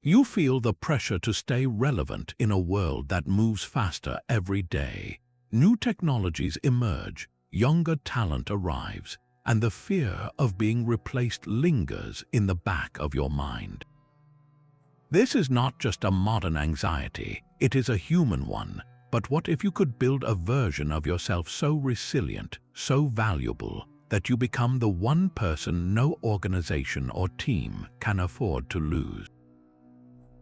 You feel the pressure to stay relevant in a world that moves faster every day. New technologies emerge, younger talent arrives, and the fear of being replaced lingers in the back of your mind. This is not just a modern anxiety, it is a human one. But what if you could build a version of yourself so resilient, so valuable, that you become the one person no organization or team can afford to lose?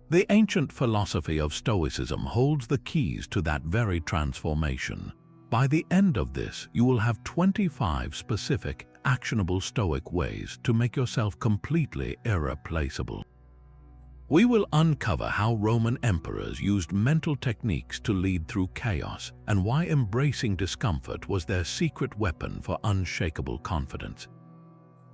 The ancient philosophy of Stoicism holds the keys to that very transformation. By the end of this, you will have 25 specific, actionable Stoic ways to make yourself completely irreplaceable. We will uncover how Roman emperors used mental techniques to lead through chaos and why embracing discomfort was their secret weapon for unshakable confidence.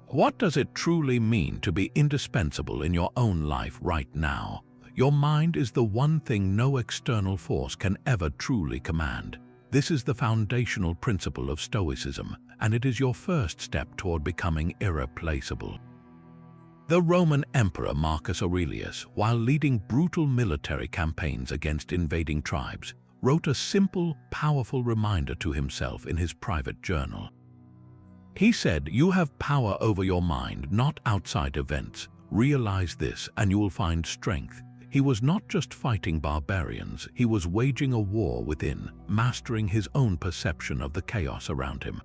What does it truly mean to be indispensable in your own life right now? Your mind is the one thing no external force can ever truly command. This is the foundational principle of Stoicism, and it is your first step toward becoming irreplaceable. The Roman Emperor Marcus Aurelius, while leading brutal military campaigns against invading tribes, wrote a simple, powerful reminder to himself in his private journal. He said, "You have power over your mind, not outside events. Realize this and you will find strength." He was not just fighting barbarians, he was waging a war within, mastering his own perception of the chaos around him.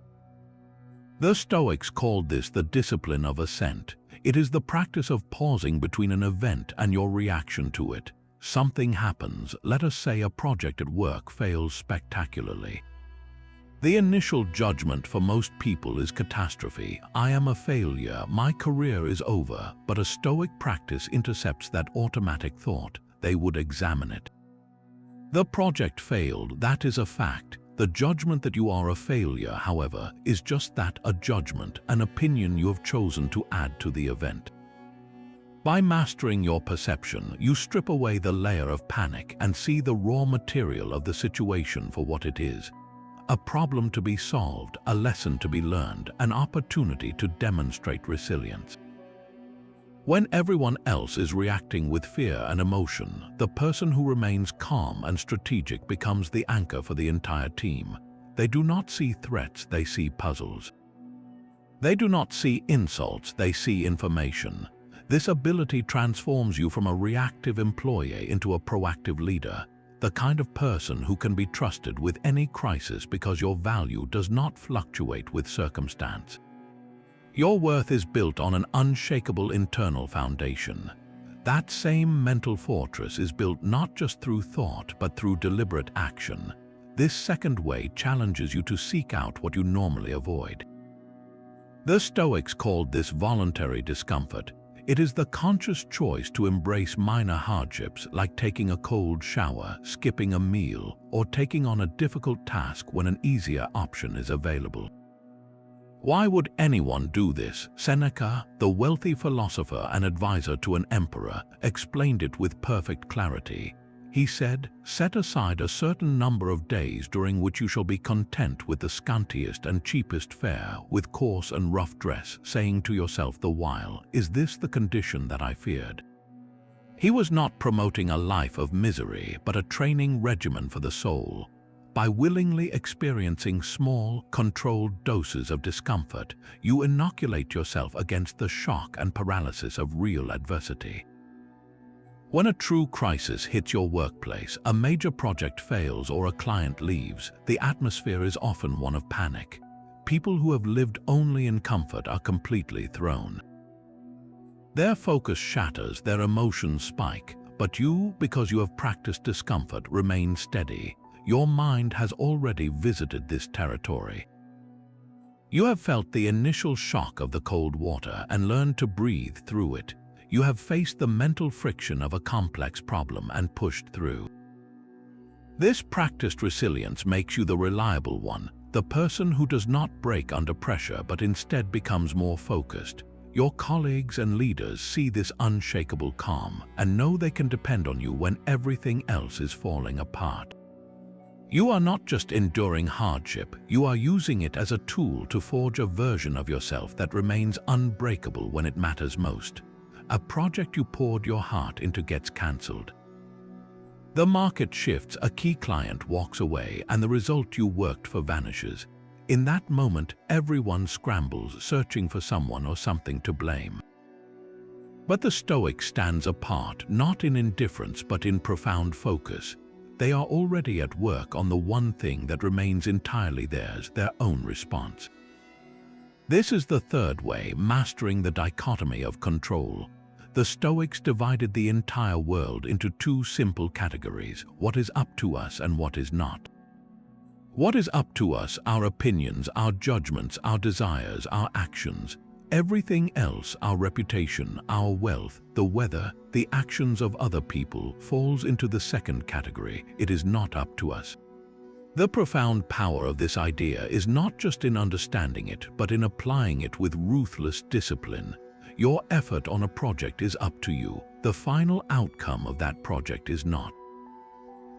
The Stoics called this the discipline of ascent. It is the practice of pausing between an event and your reaction to it. Something happens, let us say a project at work fails spectacularly. The initial judgment for most people is catastrophe. I am a failure, my career is over, but a Stoic practice intercepts that automatic thought. They would examine it. The project failed, that is a fact. The judgment that you are a failure, however, is just that, a judgment, an opinion you have chosen to add to the event. By mastering your perception, you strip away the layer of panic and see the raw material of the situation for what it is. A problem to be solved, a lesson to be learned, an opportunity to demonstrate resilience. When everyone else is reacting with fear and emotion, the person who remains calm and strategic becomes the anchor for the entire team. They do not see threats, they see puzzles. They do not see insults, they see information. This ability transforms you from a reactive employee into a proactive leader, the kind of person who can be trusted with any crisis because your value does not fluctuate with circumstance. Your worth is built on an unshakable internal foundation. That same mental fortress is built not just through thought, but through deliberate action. This second way challenges you to seek out what you normally avoid. The Stoics called this voluntary discomfort. It is the conscious choice to embrace minor hardships like taking a cold shower, skipping a meal, or taking on a difficult task when an easier option is available. Why would anyone do this? Seneca, the wealthy philosopher and advisor to an emperor, explained it with perfect clarity. He said, "Set aside a certain number of days during which you shall be content with the scantiest and cheapest fare, with coarse and rough dress, saying to yourself the while, 'Is this the condition that I feared?'" He was not promoting a life of misery, but a training regimen for the soul. By willingly experiencing small, controlled doses of discomfort, you inoculate yourself against the shock and paralysis of real adversity. When a true crisis hits your workplace, a major project fails or a client leaves, the atmosphere is often one of panic. People who have lived only in comfort are completely thrown. Their focus shatters, their emotions spike, but you, because you have practiced discomfort, remain steady. Your mind has already visited this territory. You have felt the initial shock of the cold water and learned to breathe through it. You have faced the mental friction of a complex problem and pushed through. This practiced resilience makes you the reliable one, the person who does not break under pressure but instead becomes more focused. Your colleagues and leaders see this unshakable calm and know they can depend on you when everything else is falling apart. You are not just enduring hardship, you are using it as a tool to forge a version of yourself that remains unbreakable when it matters most. A project you poured your heart into gets cancelled. The market shifts, a key client walks away, and the result you worked for vanishes. In that moment, everyone scrambles, searching for someone or something to blame. But the Stoic stands apart, not in indifference but in profound focus. They are already at work on the one thing that remains entirely theirs, their own response. This is the third way, mastering the dichotomy of control. The Stoics divided the entire world into two simple categories: what is up to us and what is not. What is up to us, our opinions, our judgments, our desires, our actions. Everything else, our reputation, our wealth, the weather, the actions of other people, falls into the second category: it is not up to us. The profound power of this idea is not just in understanding it, but in applying it with ruthless discipline. Your effort on a project is up to you. The final outcome of that project is not.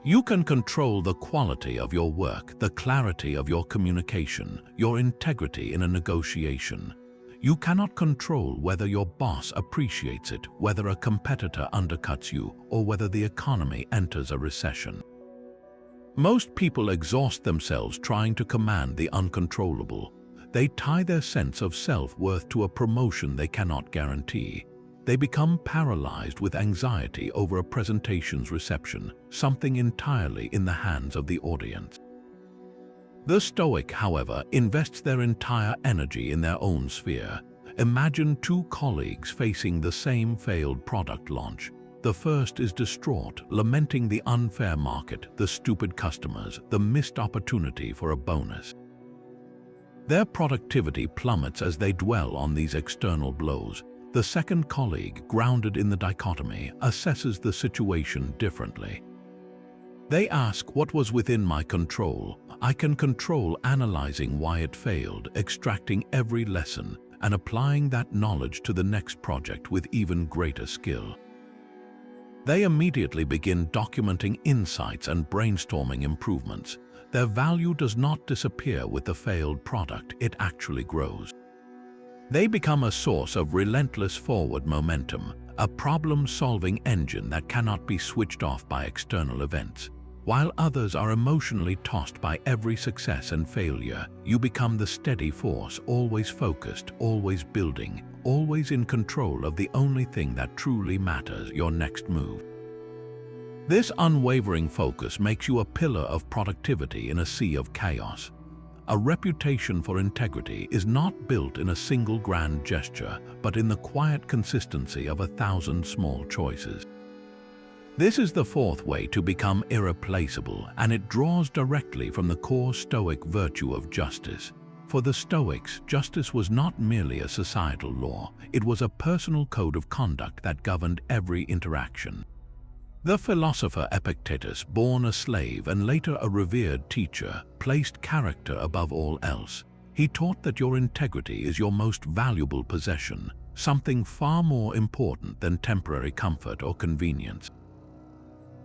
You can control the quality of your work, the clarity of your communication, your integrity in a negotiation. You cannot control whether your boss appreciates it, whether a competitor undercuts you, or whether the economy enters a recession. Most people exhaust themselves trying to command the uncontrollable. They tie their sense of self-worth to a promotion they cannot guarantee. They become paralyzed with anxiety over a presentation's reception, something entirely in the hands of the audience. The Stoic, however, invests their entire energy in their own sphere. Imagine two colleagues facing the same failed product launch. The first is distraught, lamenting the unfair market, the stupid customers, the missed opportunity for a bonus. Their productivity plummets as they dwell on these external blows. The second colleague, grounded in the dichotomy, assesses the situation differently. They ask, what was within my control? I can control analyzing why it failed, extracting every lesson, and applying that knowledge to the next project with even greater skill. They immediately begin documenting insights and brainstorming improvements. Their value does not disappear with the failed product, it actually grows. They become a source of relentless forward momentum, a problem-solving engine that cannot be switched off by external events. While others are emotionally tossed by every success and failure, you become the steady force, always focused, always building, always in control of the only thing that truly matters, your next move. This unwavering focus makes you a pillar of productivity in a sea of chaos. A reputation for integrity is not built in a single grand gesture, but in the quiet consistency of 1,000 small choices. This is the fourth way to become irreplaceable, and it draws directly from the core Stoic virtue of justice. For the Stoics, justice was not merely a societal law, it was a personal code of conduct that governed every interaction. The philosopher Epictetus, born a slave and later a revered teacher, placed character above all else. He taught that your integrity is your most valuable possession, something far more important than temporary comfort or convenience.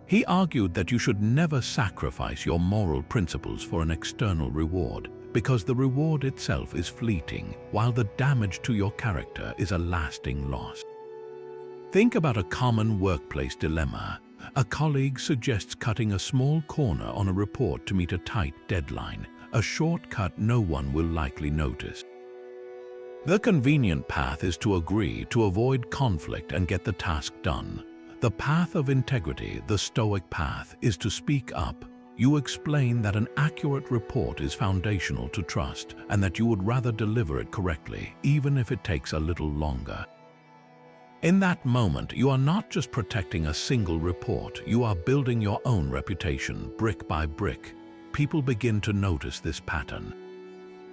He argued that you should never sacrifice your moral principles for an external reward, because the reward itself is fleeting, while the damage to your character is a lasting loss. Think about a common workplace dilemma. A colleague suggests cutting a small corner on a report to meet a tight deadline, a shortcut no one will likely notice. The convenient path is to agree, to avoid conflict and get the task done. The path of integrity, the Stoic path, is to speak up. You explain that an accurate report is foundational to trust and that you would rather deliver it correctly, even if it takes a little longer. In that moment, you are not just protecting a single report, you are building your own reputation, brick by brick. People begin to notice this pattern.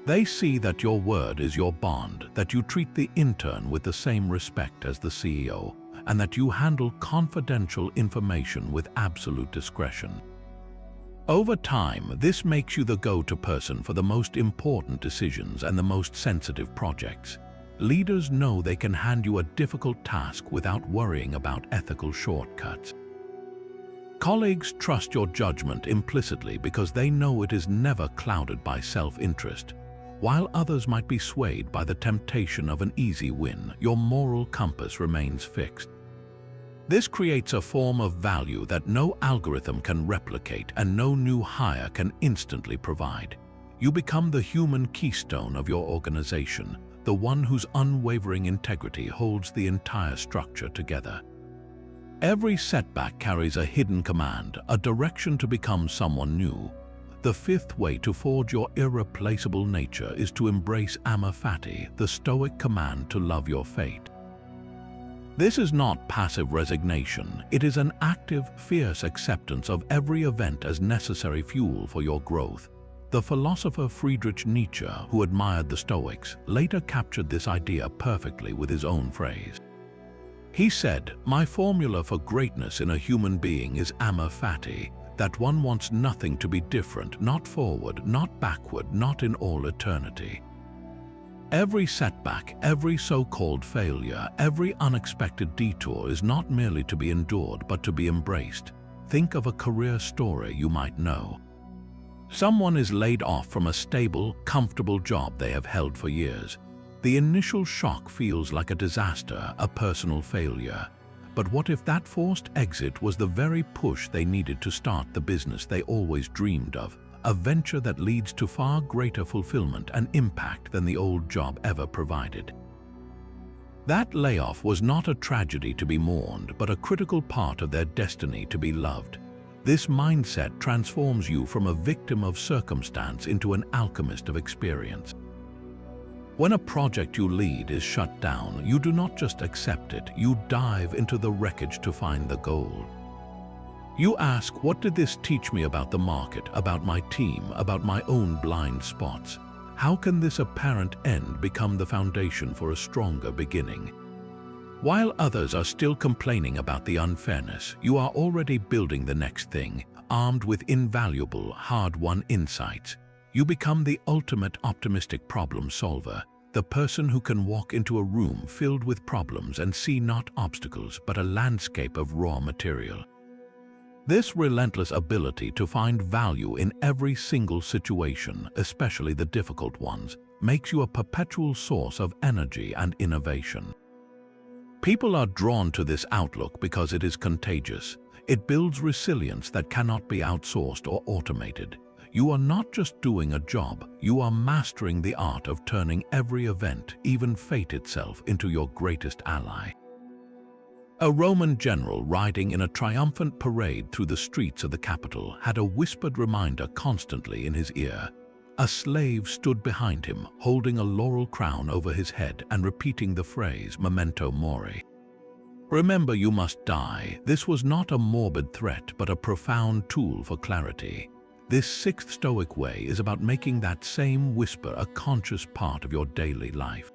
They see that your word is your bond, that you treat the intern with the same respect as the CEO, and that you handle confidential information with absolute discretion. Over time, this makes you the go-to person for the most important decisions and the most sensitive projects. Leaders know they can hand you a difficult task without worrying about ethical shortcuts. Colleagues trust your judgment implicitly because they know it is never clouded by self-interest. While others might be swayed by the temptation of an easy win, your moral compass remains fixed. This creates a form of value that no algorithm can replicate and no new hire can instantly provide. You become the human keystone of your organization, the one whose unwavering integrity holds the entire structure together. Every setback carries a hidden command, a direction to become someone new. The fifth way to forge your irreplaceable nature is to embrace amor fati, the Stoic command to love your fate. This is not passive resignation, it is an active, fierce acceptance of every event as necessary fuel for your growth. The philosopher Friedrich Nietzsche, who admired the Stoics, later captured this idea perfectly with his own phrase. He said, "My formula for greatness in a human being is amor fati, that one wants nothing to be different, not forward, not backward, not in all eternity." Every setback, every so-called failure, every unexpected detour is not merely to be endured but to be embraced. Think of a career story you might know. Someone is laid off from a stable, comfortable job they have held for years. The initial shock feels like a disaster, a personal failure. But what if that forced exit was the very push they needed to start the business they always dreamed of, a venture that leads to far greater fulfillment and impact than the old job ever provided? That layoff was not a tragedy to be mourned, but a critical part of their destiny to be loved. This mindset transforms you from a victim of circumstance into an alchemist of experience. When a project you lead is shut down, you do not just accept it, you dive into the wreckage to find the gold. You ask, what did this teach me about the market, about my team, about my own blind spots? How can this apparent end become the foundation for a stronger beginning? While others are still complaining about the unfairness, you are already building the next thing, armed with invaluable, hard-won insights. You become the ultimate optimistic problem solver, the person who can walk into a room filled with problems and see not obstacles but a landscape of raw material. This relentless ability to find value in every single situation, especially the difficult ones, makes you a perpetual source of energy and innovation. People are drawn to this outlook because it is contagious. It builds resilience that cannot be outsourced or automated. You are not just doing a job, you are mastering the art of turning every event, even fate itself, into your greatest ally. A Roman general riding in a triumphant parade through the streets of the capital had a whispered reminder constantly in his ear. A slave stood behind him, holding a laurel crown over his head and repeating the phrase, "Memento mori." Remember, you must die. This was not a morbid threat, but a profound tool for clarity. This sixth Stoic way is about making that same whisper a conscious part of your daily life.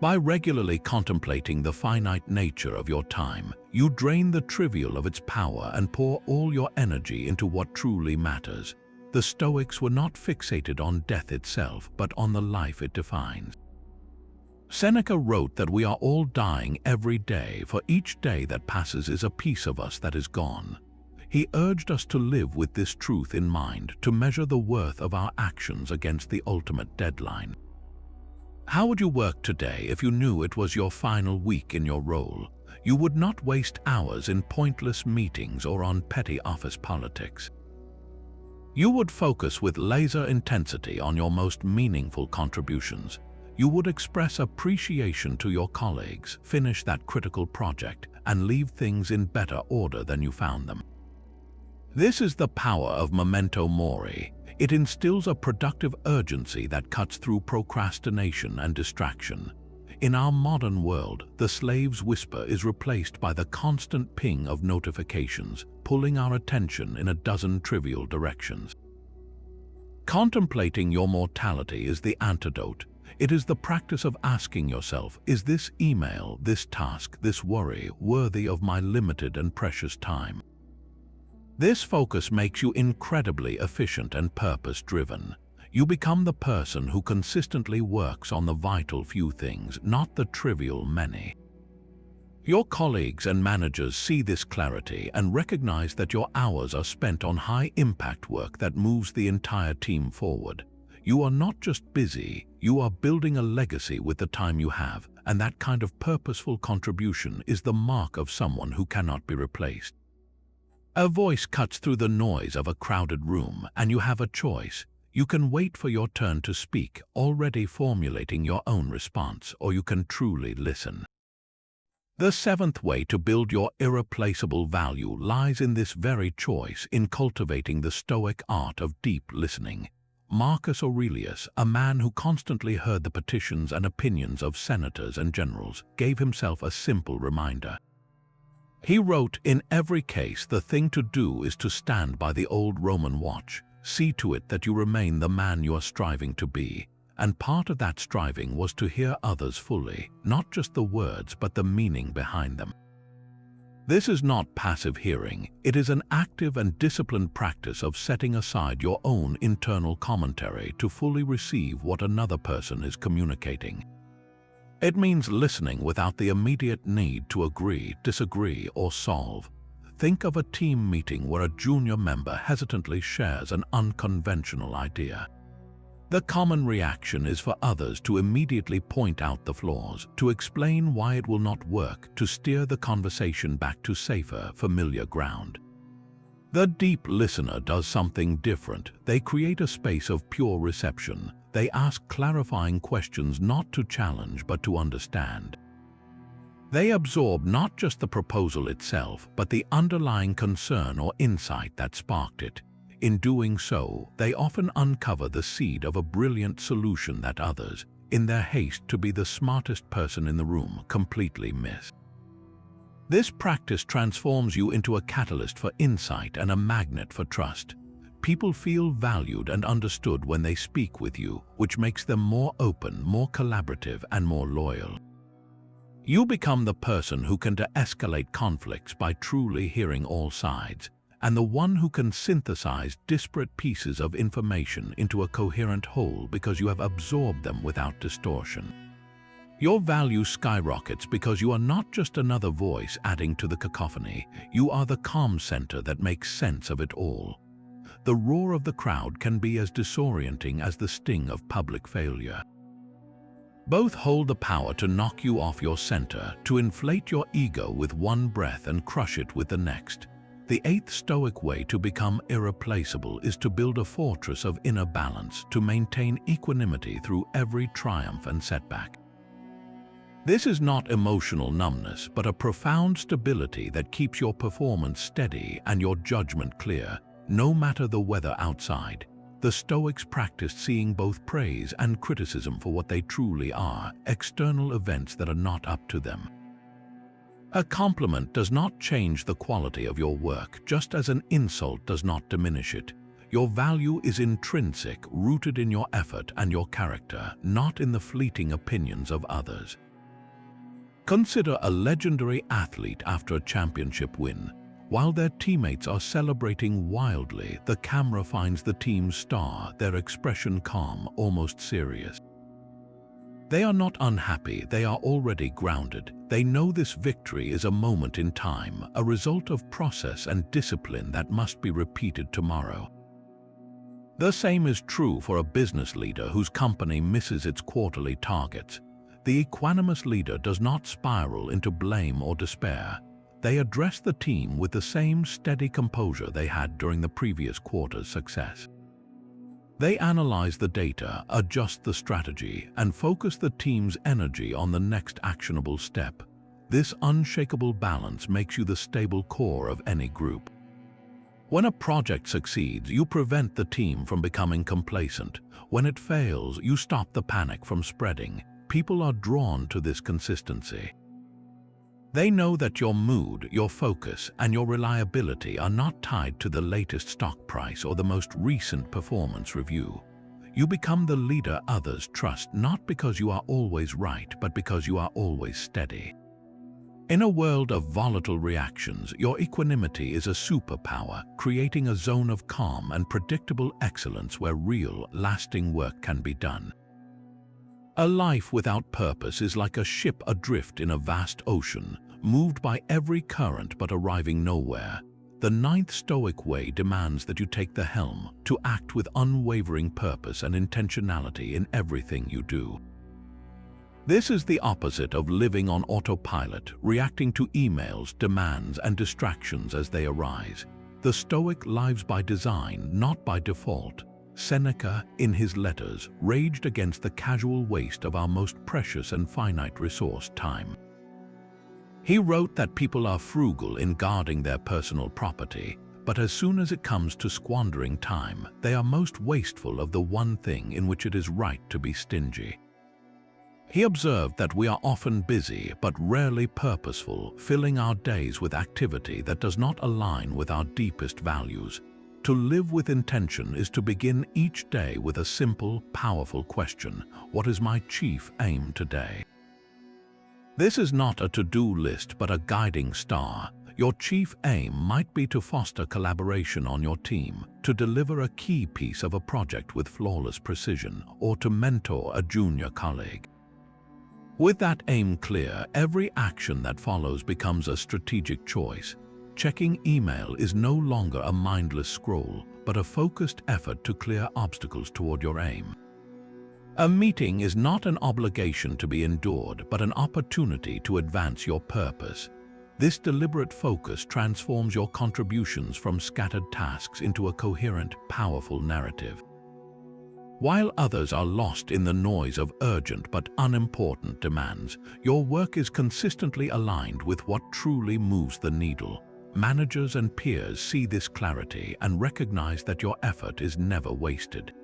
By regularly contemplating the finite nature of your time, you drain the trivial of its power and pour all your energy into what truly matters. The Stoics were not fixated on death itself, but on the life it defines. Seneca wrote that we are all dying every day, for each day that passes is a piece of us that is gone. He urged us to live with this truth in mind, to measure the worth of our actions against the ultimate deadline. How would you work today if you knew it was your final week in your role? You would not waste hours in pointless meetings or on petty office politics. You would focus with laser intensity on your most meaningful contributions. You would express appreciation to your colleagues, finish that critical project, and leave things in better order than you found them. This is the power of memento mori. It instills a productive urgency that cuts through procrastination and distraction. In our modern world, the slave's whisper is replaced by the constant ping of notifications, pulling our attention in a dozen trivial directions. Contemplating your mortality is the antidote. It is the practice of asking yourself, is this email, this task, this worry worthy of my limited and precious time? This focus makes you incredibly efficient and purpose-driven. You become the person who consistently works on the vital few things, not the trivial many. Your colleagues and managers see this clarity and recognize that your hours are spent on high-impact work that moves the entire team forward. You are not just busy, you are building a legacy with the time you have, and that kind of purposeful contribution is the mark of someone who cannot be replaced. A voice cuts through the noise of a crowded room, and you have a choice. You can wait for your turn to speak, already formulating your own response, or you can truly listen. The seventh way to build your irreplaceable value lies in this very choice, in cultivating the Stoic art of deep listening. Marcus Aurelius, a man who constantly heard the petitions and opinions of senators and generals, gave himself a simple reminder. He wrote, "In every case, the thing to do is to stand by the old Roman watch. See to it that you remain the man you are striving to be." And part of that striving was to hear others fully, not just the words, but the meaning behind them. This is not passive hearing, it is an active and disciplined practice of setting aside your own internal commentary to fully receive what another person is communicating. It means listening without the immediate need to agree, disagree, or solve. Think of a team meeting where a junior member hesitantly shares an unconventional idea. The common reaction is for others to immediately point out the flaws, to explain why it will not work, to steer the conversation back to safer, familiar ground. The deep listener does something different. They create a space of pure reception. They ask clarifying questions not to challenge but to understand. They absorb not just the proposal itself, but the underlying concern or insight that sparked it. In doing so, they often uncover the seed of a brilliant solution that others, in their haste to be the smartest person in the room, completely miss. This practice transforms you into a catalyst for insight and a magnet for trust. People feel valued and understood when they speak with you, which makes them more open, more collaborative, and more loyal. You become the person who can de-escalate conflicts by truly hearing all sides, and the one who can synthesize disparate pieces of information into a coherent whole because you have absorbed them without distortion. Your value skyrockets because you are not just another voice adding to the cacophony, you are the calm center that makes sense of it all. The roar of the crowd can be as disorienting as the sting of public failure. Both hold the power to knock you off your center, to inflate your ego with one breath and crush it with the next. The eighth Stoic way to become irreplaceable is to build a fortress of inner balance, to maintain equanimity through every triumph and setback. This is not emotional numbness, but a profound stability that keeps your performance steady and your judgment clear, no matter the weather outside. The Stoics practiced seeing both praise and criticism for what they truly are, external events that are not up to them. A compliment does not change the quality of your work, just as an insult does not diminish it. Your value is intrinsic, rooted in your effort and your character, not in the fleeting opinions of others. Consider a legendary athlete after a championship win. While their teammates are celebrating wildly, the camera finds the team's star, their expression calm, almost serious. They are not unhappy, they are already grounded. They know this victory is a moment in time, a result of process and discipline that must be repeated tomorrow. The same is true for a business leader whose company misses its quarterly targets. The equanimous leader does not spiral into blame or despair. They address the team with the same steady composure they had during the previous quarter's success. They analyze the data, adjust the strategy, and focus the team's energy on the next actionable step. This unshakable balance makes you the stable core of any group. When a project succeeds, you prevent the team from becoming complacent. When it fails, you stop the panic from spreading. People are drawn to this consistency. They know that your mood, your focus, and your reliability are not tied to the latest stock price or the most recent performance review. You become the leader others trust, not because you are always right, but because you are always steady. In a world of volatile reactions, your equanimity is a superpower, creating a zone of calm and predictable excellence where real, lasting work can be done. A life without purpose is like a ship adrift in a vast ocean, moved by every current but arriving nowhere. The ninth Stoic way demands that you take the helm, to act with unwavering purpose and intentionality in everything you do. This is the opposite of living on autopilot, reacting to emails, demands, and distractions as they arise. The Stoic lives by design, not by default. Seneca, in his letters, raged against the casual waste of our most precious and finite resource, time. He wrote that people are frugal in guarding their personal property, but as soon as it comes to squandering time, they are most wasteful of the one thing in which it is right to be stingy. He observed that we are often busy but rarely purposeful, filling our days with activity that does not align with our deepest values. To live with intention is to begin each day with a simple, powerful question: what is my chief aim today? This is not a to-do list but a guiding star. Your chief aim might be to foster collaboration on your team, to deliver a key piece of a project with flawless precision, or to mentor a junior colleague. With that aim clear, every action that follows becomes a strategic choice. Checking email is no longer a mindless scroll, but a focused effort to clear obstacles toward your aim. A meeting is not an obligation to be endured, but an opportunity to advance your purpose. This deliberate focus transforms your contributions from scattered tasks into a coherent, powerful narrative. While others are lost in the noise of urgent but unimportant demands, your work is consistently aligned with what truly moves the needle. Managers and peers see this clarity and recognize that your effort is never wasted.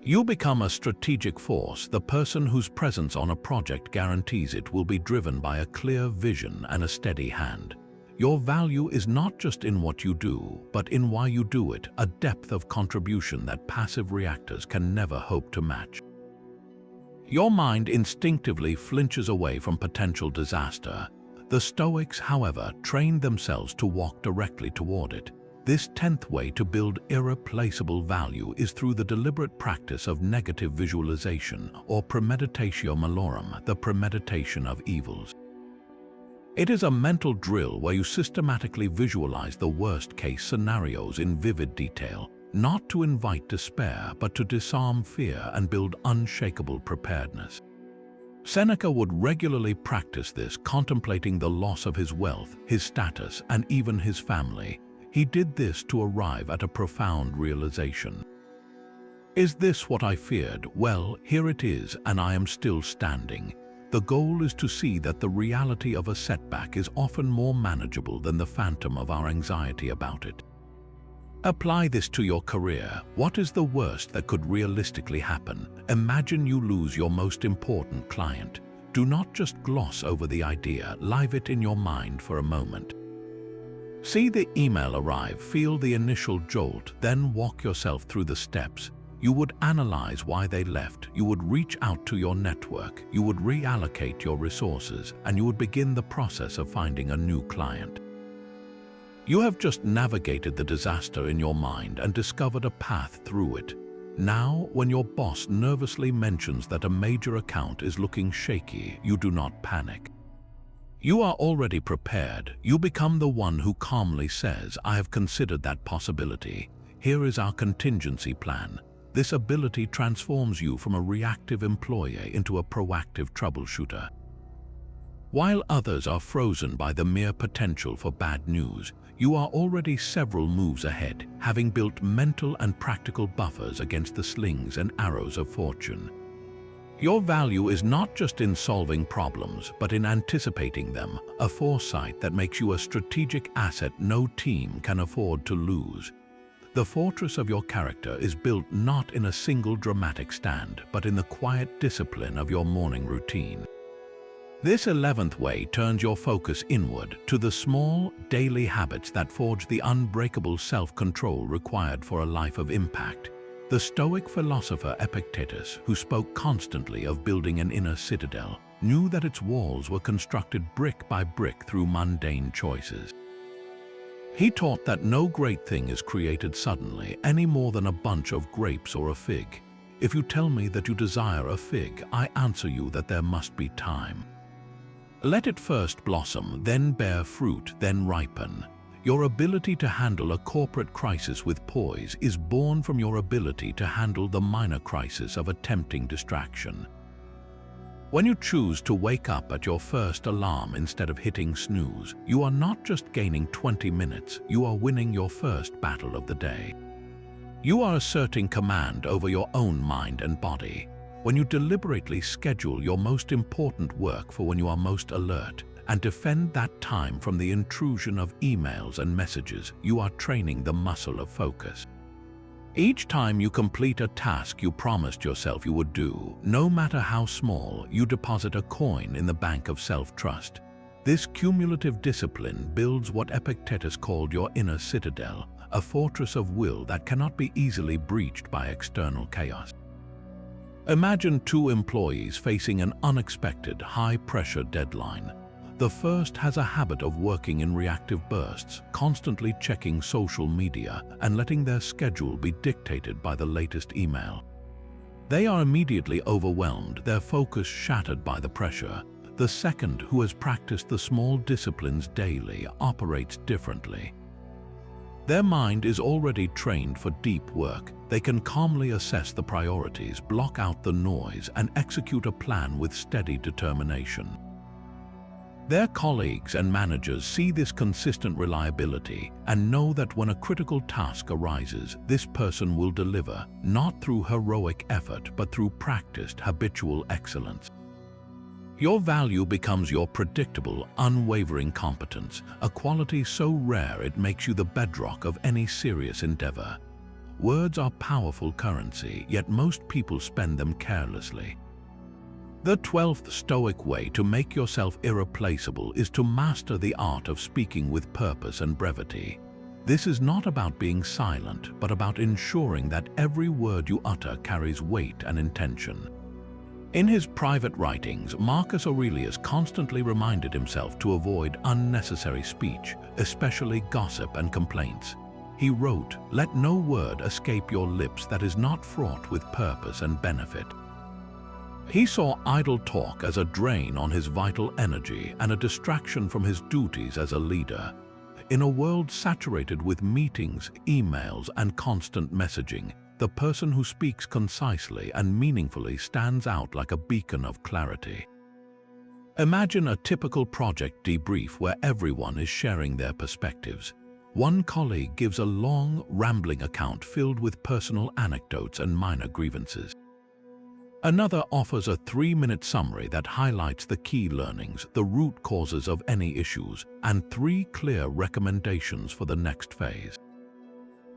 You become a strategic force, the person whose presence on a project guarantees it will be driven by a clear vision and a steady hand. Your value is not just in what you do, but in why you do it, a depth of contribution that passive reactors can never hope to match. Your mind instinctively flinches away from potential disaster. The Stoics, however, trained themselves to walk directly toward it. This 10th way to build irreplaceable value is through the deliberate practice of negative visualization, or premeditatio malorum, the premeditation of evils. It is a mental drill where you systematically visualize the worst-case scenarios in vivid detail, not to invite despair, but to disarm fear and build unshakable preparedness. Seneca would regularly practice this, contemplating the loss of his wealth, his status, and even his family. He did this to arrive at a profound realization. Is this what I feared? Well, here it is, and I am still standing. The goal is to see that the reality of a setback is often more manageable than the phantom of our anxiety about it. Apply this to your career. What is the worst that could realistically happen? Imagine you lose your most important client. Do not just gloss over the idea, leave it in your mind for a moment. See the email arrive, feel the initial jolt, then walk yourself through the steps. You would analyze why they left, you would reach out to your network, you would reallocate your resources, and you would begin the process of finding a new client. You have just navigated the disaster in your mind and discovered a path through it. Now, when your boss nervously mentions that a major account is looking shaky, you do not panic. You are already prepared. You become the one who calmly says, "I have considered that possibility. Here is our contingency plan." This ability transforms you from a reactive employee into a proactive troubleshooter. While others are frozen by the mere potential for bad news, you are already several moves ahead, having built mental and practical buffers against the slings and arrows of fortune. Your value is not just in solving problems, but in anticipating them, a foresight that makes you a strategic asset no team can afford to lose. The fortress of your character is built not in a single dramatic stand, but in the quiet discipline of your morning routine. This 11th way turns your focus inward to the small, daily habits that forge the unbreakable self-control required for a life of impact. The Stoic philosopher Epictetus, who spoke constantly of building an inner citadel, knew that its walls were constructed brick by brick through mundane choices. He taught that no great thing is created suddenly, any more than a bunch of grapes or a fig. If you tell me that you desire a fig, I answer you that there must be time. Let it first blossom, then bear fruit, then ripen. Your ability to handle a corporate crisis with poise is born from your ability to handle the minor crisis of a tempting distraction. When you choose to wake up at your first alarm instead of hitting snooze, you are not just gaining 20 minutes, you are winning your first battle of the day. You are asserting command over your own mind and body. When you deliberately schedule your most important work for when you are most alert, and defend that time from the intrusion of emails and messages, you are training the muscle of focus. Each time you complete a task you promised yourself you would do, no matter how small, you deposit a coin in the bank of self-trust. This cumulative discipline builds what Epictetus called your inner citadel, a fortress of will that cannot be easily breached by external chaos. Imagine two employees facing an unexpected, high-pressure deadline. The first has a habit of working in reactive bursts, constantly checking social media and letting their schedule be dictated by the latest email. They are immediately overwhelmed, their focus shattered by the pressure. The second, who has practiced the small disciplines daily, operates differently. Their mind is already trained for deep work. They can calmly assess the priorities, block out the noise, and execute a plan with steady determination. Their colleagues and managers see this consistent reliability and know that when a critical task arises, this person will deliver, not through heroic effort, but through practiced, habitual excellence. Your value becomes your predictable, unwavering competence, a quality so rare it makes you the bedrock of any serious endeavor. Words are powerful currency, yet most people spend them carelessly. The 12th Stoic way to make yourself irreplaceable is to master the art of speaking with purpose and brevity. This is not about being silent, but about ensuring that every word you utter carries weight and intention. In his private writings, Marcus Aurelius constantly reminded himself to avoid unnecessary speech, especially gossip and complaints. He wrote, "Let no word escape your lips that is not fraught with purpose and benefit." He saw idle talk as a drain on his vital energy and a distraction from his duties as a leader. In a world saturated with meetings, emails, and constant messaging, the person who speaks concisely and meaningfully stands out like a beacon of clarity. Imagine a typical project debrief where everyone is sharing their perspectives. One colleague gives a long, rambling account filled with personal anecdotes and minor grievances. Another offers a 3-minute summary that highlights the key learnings, the root causes of any issues, and 3 clear recommendations for the next phase.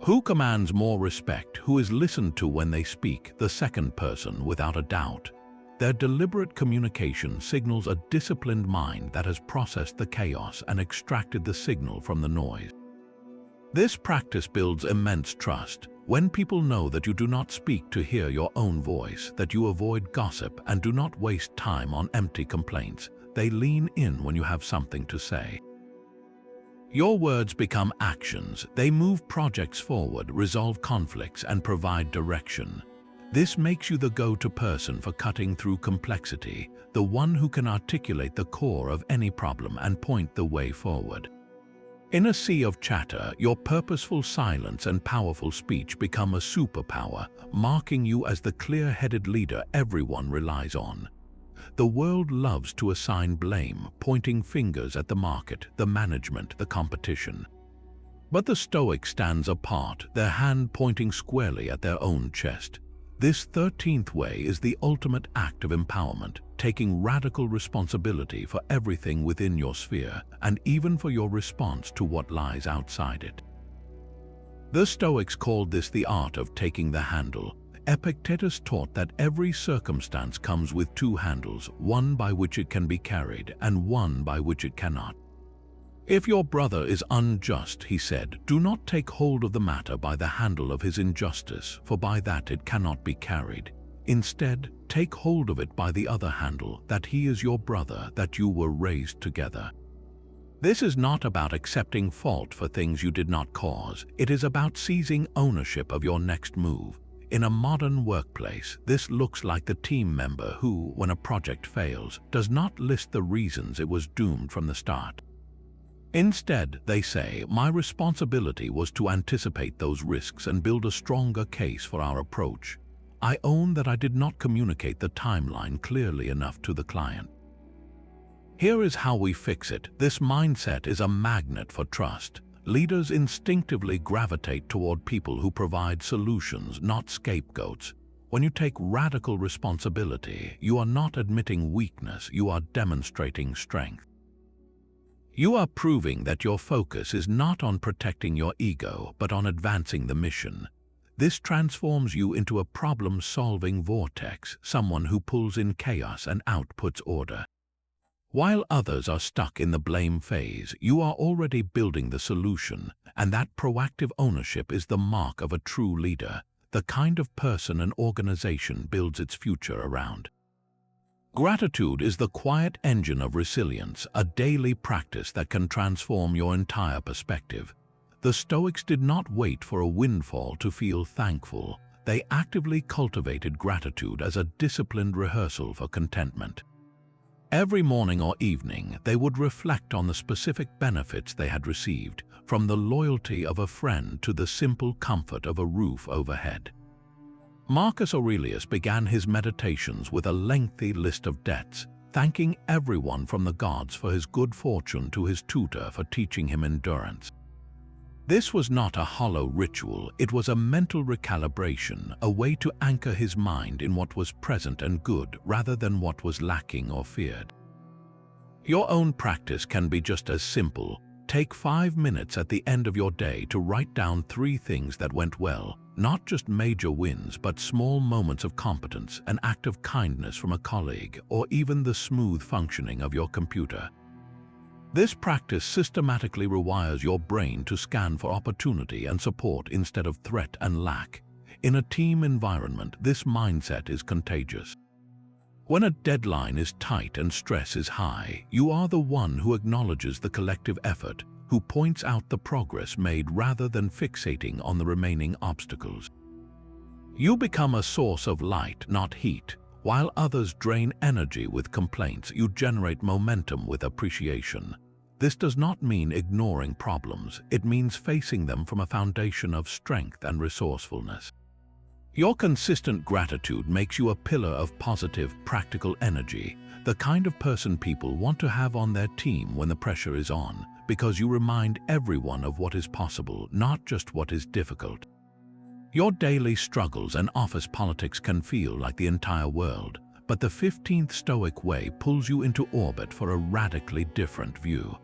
Who commands more respect? Who is listened to when they speak? The second person, without a doubt. Their deliberate communication signals a disciplined mind that has processed the chaos and extracted the signal from the noise. This practice builds immense trust. When people know that you do not speak to hear your own voice, that you avoid gossip and do not waste time on empty complaints, they lean in when you have something to say. Your words become actions. They move projects forward, resolve conflicts, and provide direction. This makes you the go-to person for cutting through complexity, the one who can articulate the core of any problem and point the way forward. In a sea of chatter, your purposeful silence and powerful speech become a superpower, marking you as the clear-headed leader everyone relies on. The world loves to assign blame, pointing fingers at the market, the management, the competition. But the Stoic stands apart, their hand pointing squarely at their own chest. This 13th way is the ultimate act of empowerment, taking radical responsibility for everything within your sphere and even for your response to what lies outside it. The Stoics called this the art of taking the handle. Epictetus taught that every circumstance comes with 2 handles, one by which it can be carried and one by which it cannot. If your brother is unjust, he said, do not take hold of the matter by the handle of his injustice, for by that it cannot be carried. Instead, take hold of it by the other handle, that he is your brother, that you were raised together. This is not about accepting fault for things you did not cause. It is about seizing ownership of your next move. In a modern workplace, this looks like the team member who, when a project fails, does not list the reasons it was doomed from the start. Instead, they say, my responsibility was to anticipate those risks and build a stronger case for our approach. I own that I did not communicate the timeline clearly enough to the client. Here is how we fix it. This mindset is a magnet for trust. Leaders instinctively gravitate toward people who provide solutions, not scapegoats. When you take radical responsibility, you are not admitting weakness, you are demonstrating strength. You are proving that your focus is not on protecting your ego, but on advancing the mission. This transforms you into a problem-solving vortex, someone who pulls in chaos and outputs order. While others are stuck in the blame phase, you are already building the solution, and that proactive ownership is the mark of a true leader, the kind of person an organization builds its future around. Gratitude is the quiet engine of resilience, a daily practice that can transform your entire perspective. The Stoics did not wait for a windfall to feel thankful. They actively cultivated gratitude as a disciplined rehearsal for contentment. Every morning or evening, they would reflect on the specific benefits they had received, from the loyalty of a friend to the simple comfort of a roof overhead. Marcus Aurelius began his meditations with a lengthy list of debts, thanking everyone from the gods for his good fortune to his tutor for teaching him endurance. This was not a hollow ritual, it was a mental recalibration, a way to anchor his mind in what was present and good rather than what was lacking or feared. Your own practice can be just as simple. Take 5 minutes at the end of your day to write down 3 things that went well, not just major wins, but small moments of competence, an act of kindness from a colleague, or even the smooth functioning of your computer. This practice systematically rewires your brain to scan for opportunity and support instead of threat and lack. In a team environment, this mindset is contagious. When a deadline is tight and stress is high, you are the one who acknowledges the collective effort, who points out the progress made rather than fixating on the remaining obstacles. You become a source of light, not heat. While others drain energy with complaints, you generate momentum with appreciation. This does not mean ignoring problems, it means facing them from a foundation of strength and resourcefulness. Your consistent gratitude makes you a pillar of positive, practical energy, the kind of person people want to have on their team when the pressure is on, because you remind everyone of what is possible, not just what is difficult. Your daily struggles and office politics can feel like the entire world, but the 15th Stoic way pulls you into orbit for a radically different view.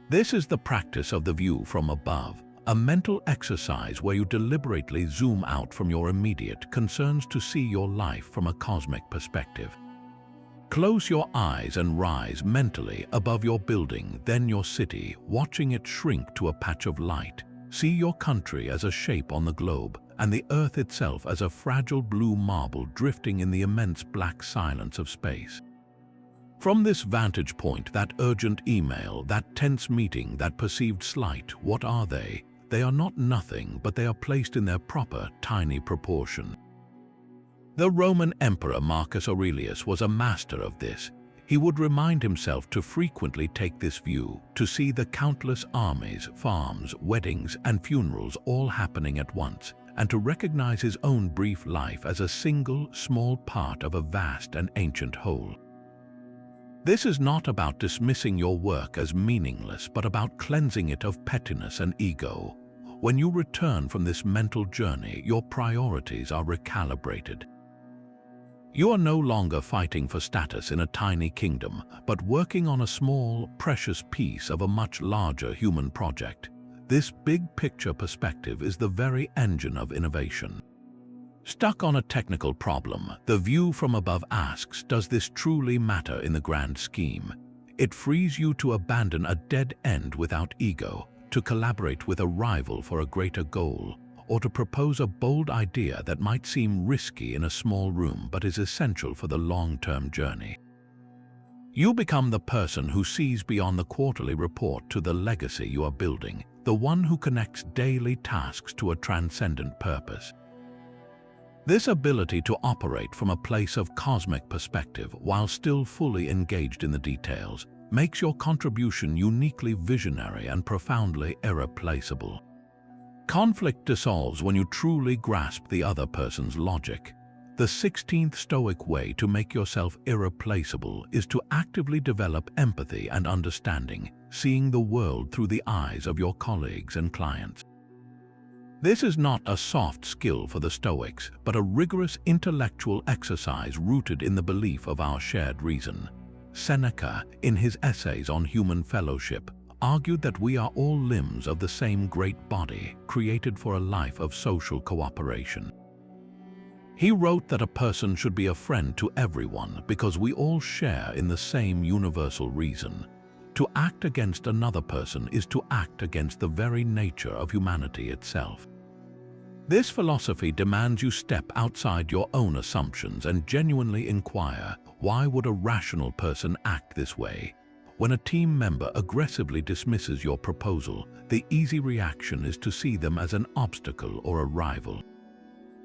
This is the practice of the view from above, a mental exercise where you deliberately zoom out from your immediate concerns to see your life from a cosmic perspective. Close your eyes and rise mentally above your building, then your city, watching it shrink to a patch of light. See your country as a shape on the globe, and the earth itself as a fragile blue marble drifting in the immense black silence of space. From this vantage point, that urgent email, that tense meeting, that perceived slight, what are they? They are not nothing, but they are placed in their proper, tiny proportion. The Roman Emperor Marcus Aurelius was a master of this. He would remind himself to frequently take this view, to see the countless armies, farms, weddings, and funerals all happening at once, and to recognize his own brief life as a single, small part of a vast and ancient whole. This is not about dismissing your work as meaningless, but about cleansing it of pettiness and ego. When you return from this mental journey, your priorities are recalibrated. You are no longer fighting for status in a tiny kingdom, but working on a small, precious piece of a much larger human project. This big picture perspective is the very engine of innovation. Stuck on a technical problem, the view from above asks, does this truly matter in the grand scheme? It frees you to abandon a dead end without ego, to collaborate with a rival for a greater goal, or to propose a bold idea that might seem risky in a small room but is essential for the long-term journey. You become the person who sees beyond the quarterly report to the legacy you are building, the one who connects daily tasks to a transcendent purpose. This ability to operate from a place of cosmic perspective while still fully engaged in the details makes your contribution uniquely visionary and profoundly irreplaceable. Conflict dissolves when you truly grasp the other person's logic. The 16th Stoic way to make yourself irreplaceable is to actively develop empathy and understanding, seeing the world through the eyes of your colleagues and clients. This is not a soft skill for the Stoics, but a rigorous intellectual exercise rooted in the belief of our shared reason. Seneca, in his essays on human fellowship, argued that we are all limbs of the same great body, created for a life of social cooperation. He wrote that a person should be a friend to everyone because we all share in the same universal reason. To act against another person is to act against the very nature of humanity itself. This philosophy demands you step outside your own assumptions and genuinely inquire, why would a rational person act this way? When a team member aggressively dismisses your proposal, the easy reaction is to see them as an obstacle or a rival.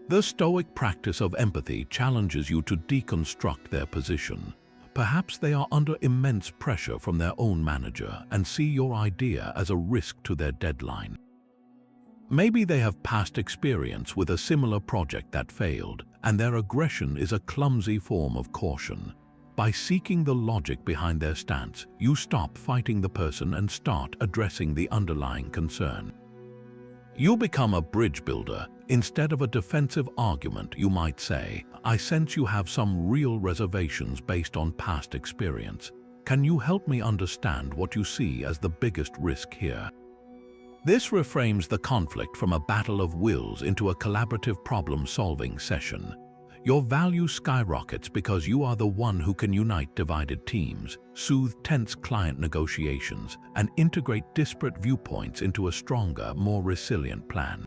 The Stoic practice of empathy challenges you to deconstruct their position. Perhaps they are under immense pressure from their own manager and see your idea as a risk to their deadline. Maybe they have past experience with a similar project that failed, and their aggression is a clumsy form of caution. By seeking the logic behind their stance, you stop fighting the person and start addressing the underlying concern. You become a bridge builder. Instead of a defensive argument, you might say, I sense you have some real reservations based on past experience. Can you help me understand what you see as the biggest risk here? This reframes the conflict from a battle of wills into a collaborative problem-solving session. Your value skyrockets because you are the one who can unite divided teams, soothe tense client negotiations, and integrate disparate viewpoints into a stronger, more resilient plan.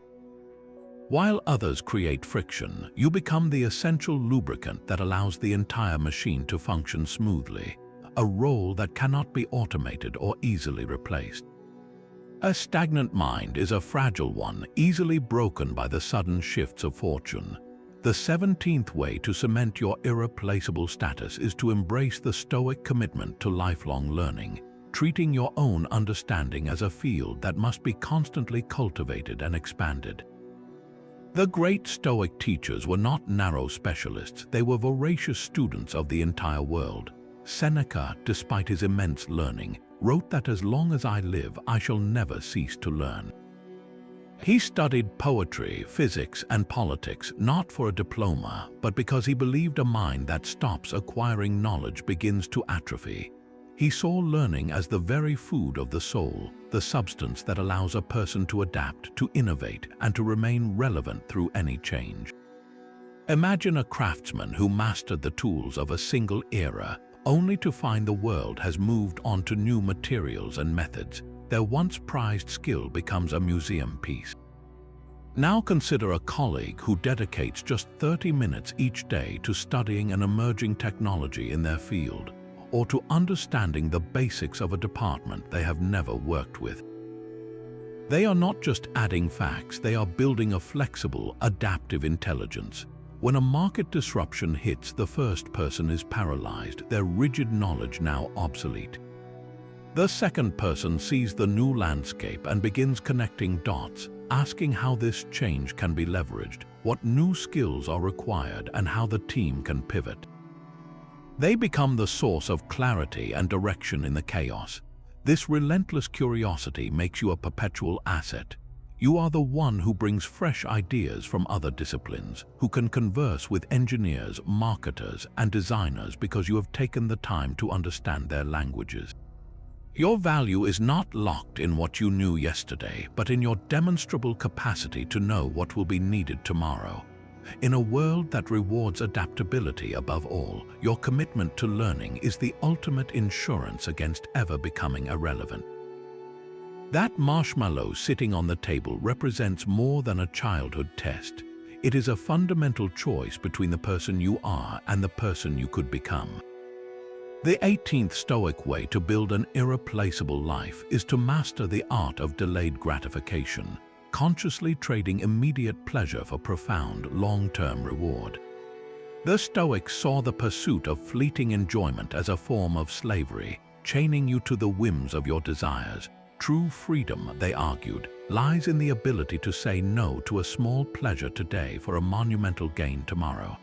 While others create friction, you become the essential lubricant that allows the entire machine to function smoothly, a role that cannot be automated or easily replaced. A stagnant mind is a fragile one, easily broken by the sudden shifts of fortune. The 17th way to cement your irreplaceable status is to embrace the Stoic commitment to lifelong learning, treating your own understanding as a field that must be constantly cultivated and expanded. The great Stoic teachers were not narrow specialists, they were voracious students of the entire world. Seneca, despite his immense learning, wrote that as long as I live, I shall never cease to learn. He studied poetry, physics, and politics not for a diploma, but because he believed a mind that stops acquiring knowledge begins to atrophy. He saw learning as the very food of the soul, the substance that allows a person to adapt, to innovate, and to remain relevant through any change. Imagine a craftsman who mastered the tools of a single era, only to find the world has moved on to new materials and methods. Their once prized skill becomes a museum piece. Now consider a colleague who dedicates just 30 minutes each day to studying an emerging technology in their field, or to understanding the basics of a department they have never worked with. They are not just adding facts, they are building a flexible, adaptive intelligence. When a market disruption hits, the first person is paralyzed, their rigid knowledge now obsolete. The second person sees the new landscape and begins connecting dots, asking how this change can be leveraged, what new skills are required, and how the team can pivot. They become the source of clarity and direction in the chaos. This relentless curiosity makes you a perpetual asset. You are the one who brings fresh ideas from other disciplines, who can converse with engineers, marketers, and designers because you have taken the time to understand their languages. Your value is not locked in what you knew yesterday, but in your demonstrable capacity to know what will be needed tomorrow. In a world that rewards adaptability above all, your commitment to learning is the ultimate insurance against ever becoming irrelevant. That marshmallow sitting on the table represents more than a childhood test. It is a fundamental choice between the person you are and the person you could become. The 18th Stoic way to build an irreplaceable life is to master the art of delayed gratification, consciously trading immediate pleasure for profound, long-term reward. The Stoics saw the pursuit of fleeting enjoyment as a form of slavery, chaining you to the whims of your desires. True freedom, they argued, lies in the ability to say no to a small pleasure today for a monumental gain tomorrow.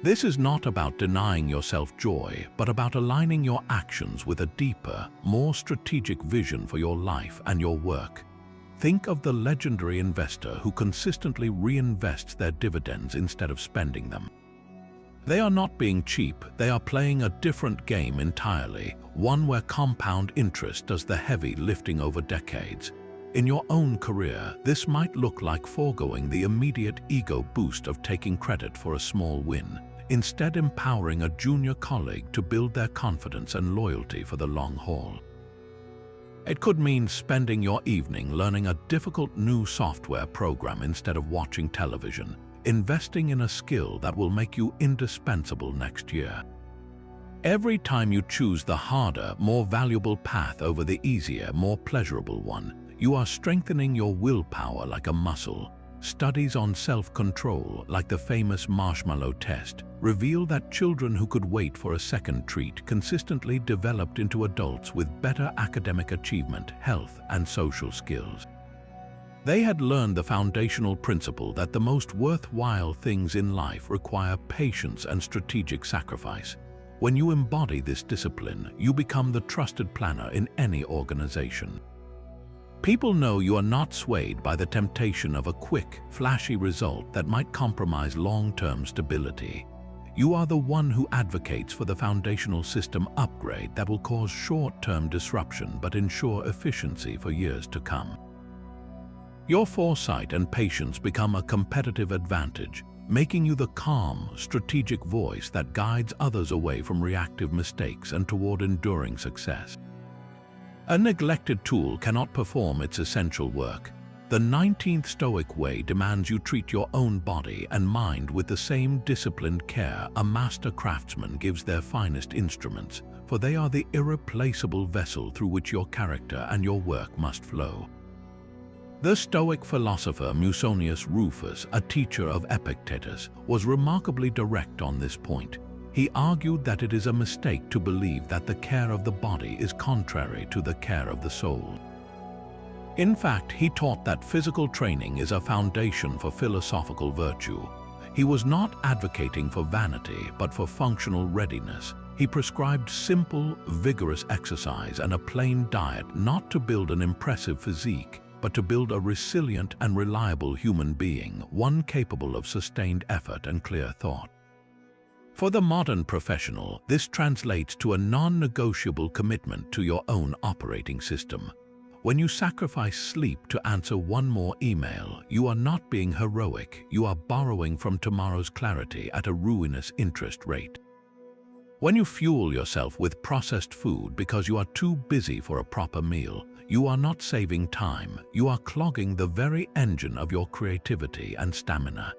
This is not about denying yourself joy, but about aligning your actions with a deeper, more strategic vision for your life and your work. Think of the legendary investor who consistently reinvests their dividends instead of spending them. They are not being cheap, they are playing a different game entirely, one where compound interest does the heavy lifting over decades. In your own career, this might look like foregoing the immediate ego boost of taking credit for a small win, instead empowering a junior colleague to build their confidence and loyalty for the long haul. It could mean spending your evening learning a difficult new software program instead of watching television, investing in a skill that will make you indispensable next year. Every time you choose the harder, more valuable path over the easier, more pleasurable one, you are strengthening your willpower like a muscle. Studies on self-control, like the famous marshmallow test, reveal that children who could wait for a second treat consistently developed into adults with better academic achievement, health, and social skills. They had learned the foundational principle that the most worthwhile things in life require patience and strategic sacrifice. When you embody this discipline, you become the trusted planner in any organization. People know you are not swayed by the temptation of a quick, flashy result that might compromise long-term stability. You are the one who advocates for the foundational system upgrade that will cause short-term disruption but ensure efficiency for years to come. Your foresight and patience become a competitive advantage, making you the calm, strategic voice that guides others away from reactive mistakes and toward enduring success. A neglected tool cannot perform its essential work. The 19th Stoic way demands you treat your own body and mind with the same disciplined care a master craftsman gives their finest instruments, for they are the irreplaceable vessel through which your character and your work must flow. The Stoic philosopher Musonius Rufus, a teacher of Epictetus, was remarkably direct on this point. He argued that it is a mistake to believe that the care of the body is contrary to the care of the soul. In fact, he taught that physical training is a foundation for philosophical virtue. He was not advocating for vanity, but for functional readiness. He prescribed simple, vigorous exercise and a plain diet not to build an impressive physique, but to build a resilient and reliable human being, one capable of sustained effort and clear thought. For the modern professional, this translates to a non-negotiable commitment to your own operating system. When you sacrifice sleep to answer one more email, you are not being heroic, you are borrowing from tomorrow's clarity at a ruinous interest rate. When you fuel yourself with processed food because you are too busy for a proper meal, you are not saving time, you are clogging the very engine of your creativity and stamina.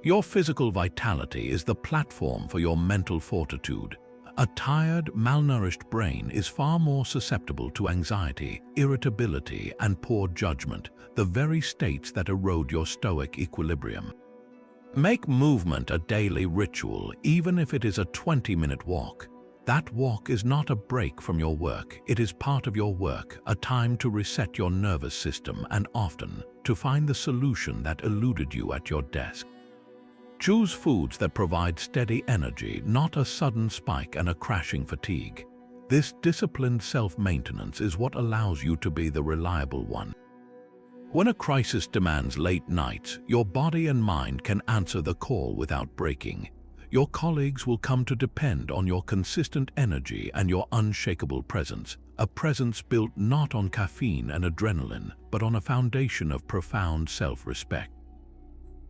Your physical vitality is the platform for your mental fortitude. A tired, malnourished brain is far more susceptible to anxiety, irritability, and poor judgment, the very states that erode your stoic equilibrium. Make movement a daily ritual, even if it is a 20-minute walk. That walk is not a break from your work, it is part of your work, a time to reset your nervous system and often to find the solution that eluded you at your desk. Choose foods that provide steady energy, not a sudden spike and a crashing fatigue. This disciplined self-maintenance is what allows you to be the reliable one. When a crisis demands late nights, your body and mind can answer the call without breaking. Your colleagues will come to depend on your consistent energy and your unshakable presence, a presence built not on caffeine and adrenaline, but on a foundation of profound self-respect.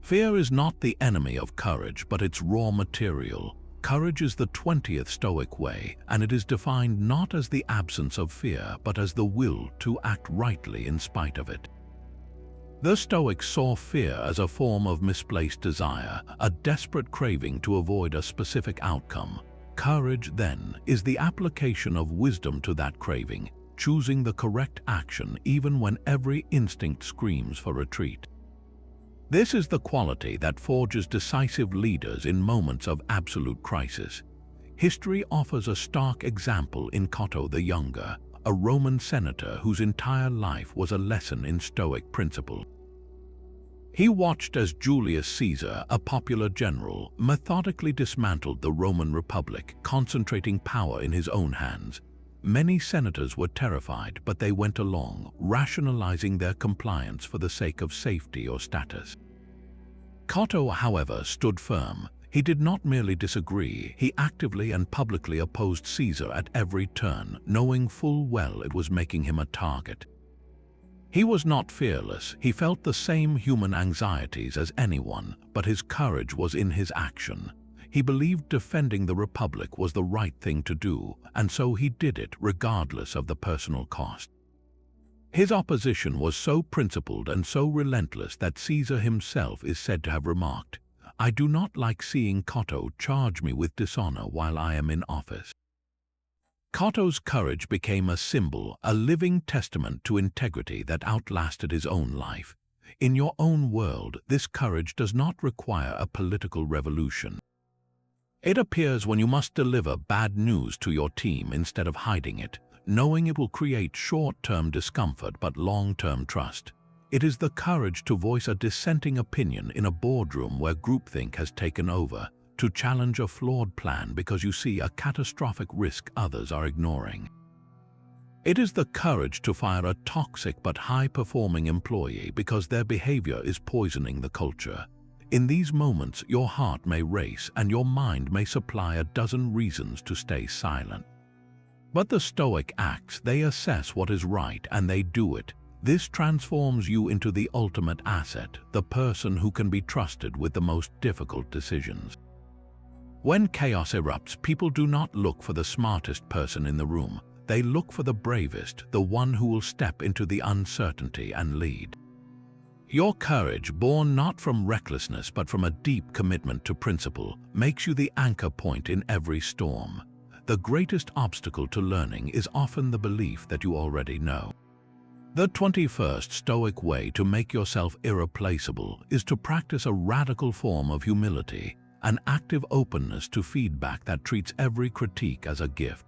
Fear is not the enemy of courage, but its raw material. Courage is the 20th Stoic way, and it is defined not as the absence of fear, but as the will to act rightly in spite of it. The Stoics saw fear as a form of misplaced desire, a desperate craving to avoid a specific outcome. Courage, then, is the application of wisdom to that craving, choosing the correct action even when every instinct screams for retreat. This is the quality that forges decisive leaders in moments of absolute crisis. History offers a stark example in Cato the Younger, a Roman senator whose entire life was a lesson in Stoic principle. He watched as Julius Caesar, a popular general, methodically dismantled the Roman Republic, concentrating power in his own hands. Many senators were terrified, but they went along, rationalizing their compliance for the sake of safety or status. Cato, however, stood firm. He did not merely disagree, he actively and publicly opposed Caesar at every turn, knowing full well it was making him a target. He was not fearless, he felt the same human anxieties as anyone, but his courage was in his action. He believed defending the Republic was the right thing to do, and so he did it regardless of the personal cost. His opposition was so principled and so relentless that Caesar himself is said to have remarked, "I do not like seeing Cato charge me with dishonor while I am in office." Cato's courage became a symbol, a living testament to integrity that outlasted his own life. In your own world, this courage does not require a political revolution. It appears when you must deliver bad news to your team instead of hiding it, knowing it will create short-term discomfort but long-term trust. It is the courage to voice a dissenting opinion in a boardroom where groupthink has taken over, to challenge a flawed plan because you see a catastrophic risk others are ignoring. It is the courage to fire a toxic but high-performing employee because their behavior is poisoning the culture. In these moments, your heart may race and your mind may supply a dozen reasons to stay silent. But the Stoic acts, they assess what is right and they do it. This transforms you into the ultimate asset, the person who can be trusted with the most difficult decisions. When chaos erupts, people do not look for the smartest person in the room. They look for the bravest, the one who will step into the uncertainty and lead. Your courage, born not from recklessness but from a deep commitment to principle, makes you the anchor point in every storm. The greatest obstacle to learning is often the belief that you already know. The 21st Stoic way to make yourself irreplaceable is to practice a radical form of humility, an active openness to feedback that treats every critique as a gift.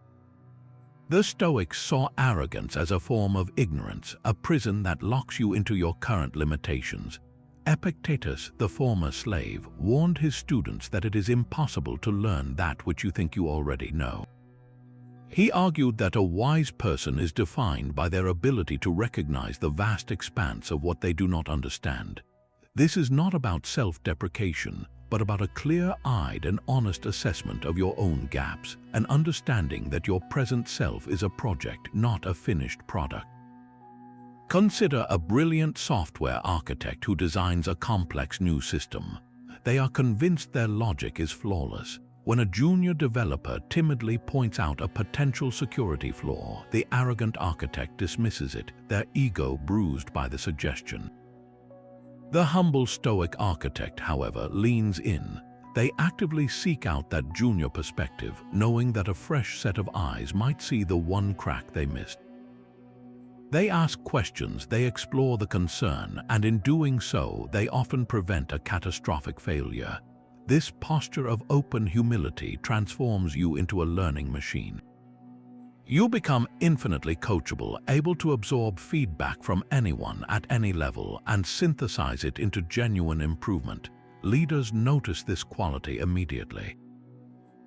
The Stoics saw arrogance as a form of ignorance, a prison that locks you into your current limitations. Epictetus, the former slave, warned his students that it is impossible to learn that which you think you already know. He argued that a wise person is defined by their ability to recognize the vast expanse of what they do not understand. This is not about self-deprecation, but about a clear-eyed and honest assessment of your own gaps, an understanding that your present self is a project, not a finished product. Consider a brilliant software architect who designs a complex new system. They are convinced their logic is flawless. When a junior developer timidly points out a potential security flaw, the arrogant architect dismisses it, their ego bruised by the suggestion. The humble Stoic architect, however, leans in. They actively seek out that junior perspective, knowing that a fresh set of eyes might see the one crack they missed. They ask questions, they explore the concern, and in doing so, they often prevent a catastrophic failure. This posture of open humility transforms you into a learning machine. You become infinitely coachable, able to absorb feedback from anyone at any level and synthesize it into genuine improvement. Leaders notice this quality immediately.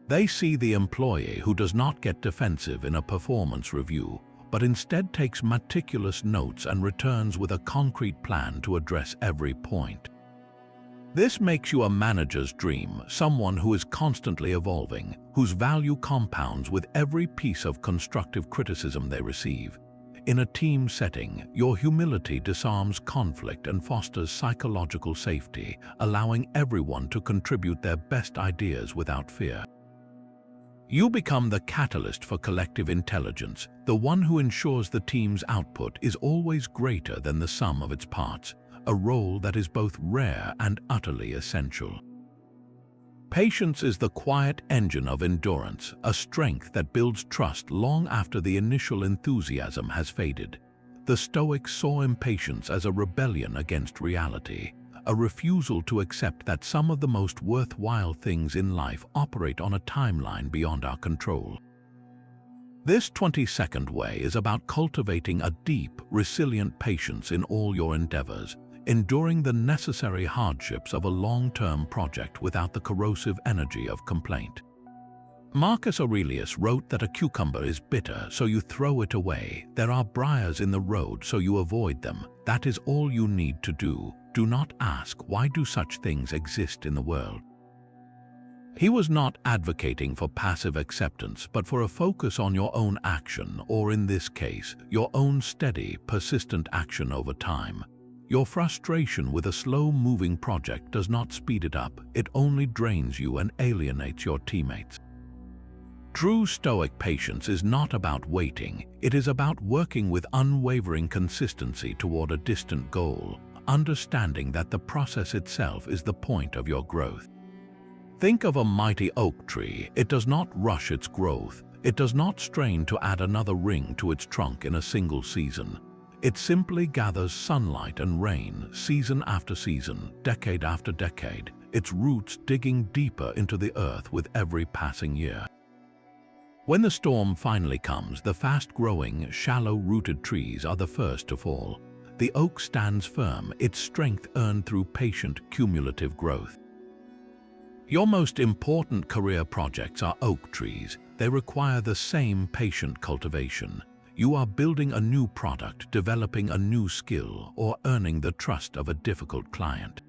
They see the employee who does not get defensive in a performance review, but instead takes meticulous notes and returns with a concrete plan to address every point. This makes you a manager's dream, someone who is constantly evolving, whose value compounds with every piece of constructive criticism they receive. In a team setting, your humility disarms conflict and fosters psychological safety, allowing everyone to contribute their best ideas without fear. You become the catalyst for collective intelligence, the one who ensures the team's output is always greater than the sum of its parts, a role that is both rare and utterly essential. Patience is the quiet engine of endurance, a strength that builds trust long after the initial enthusiasm has faded. The Stoics saw impatience as a rebellion against reality, a refusal to accept that some of the most worthwhile things in life operate on a timeline beyond our control. This 22nd way is about cultivating a deep, resilient patience in all your endeavors, enduring the necessary hardships of a long-term project without the corrosive energy of complaint. Marcus Aurelius wrote that a cucumber is bitter, so you throw it away. There are briars in the road, so you avoid them. That is all you need to do. Do not ask, why do such things exist in the world? He was not advocating for passive acceptance, but for a focus on your own action, or in this case, your own steady, persistent action over time. Your frustration with a slow-moving project does not speed it up, it only drains you and alienates your teammates. True Stoic patience is not about waiting, it is about working with unwavering consistency toward a distant goal, understanding that the process itself is the point of your growth. Think of a mighty oak tree. It does not rush its growth. It does not strain to add another ring to its trunk in a single season. It simply gathers sunlight and rain, season after season, decade after decade, its roots digging deeper into the earth with every passing year. When the storm finally comes, the fast-growing, shallow-rooted trees are the first to fall. The oak stands firm, its strength earned through patient, cumulative growth. Your most important career projects are oak trees. They require the same patient cultivation. You are building a new product, developing a new skill, or earning the trust of a difficult client.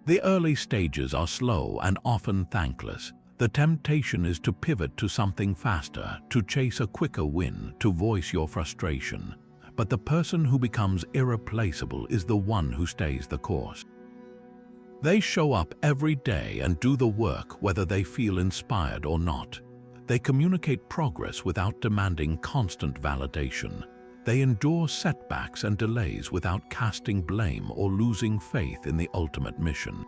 The early stages are slow and often thankless. The temptation is to pivot to something faster, to chase a quicker win, to voice your frustration. But the person who becomes irreplaceable is the one who stays the course. They show up every day and do the work whether they feel inspired or not. They communicate progress without demanding constant validation. They endure setbacks and delays without casting blame or losing faith in the ultimate mission.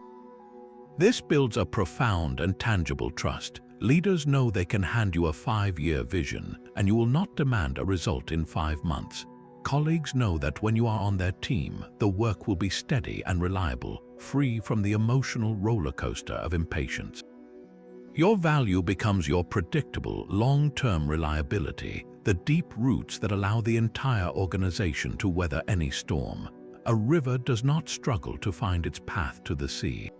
This builds a profound and tangible trust. Leaders know they can hand you a 5-year vision, and you will not demand a result in 5 months. Colleagues know that when you are on their team, the work will be steady and reliable, free from the emotional roller coaster of impatience. Your value becomes your predictable, long-term reliability, the deep roots that allow the entire organization to weather any storm. A river does not struggle to find its path to the sea.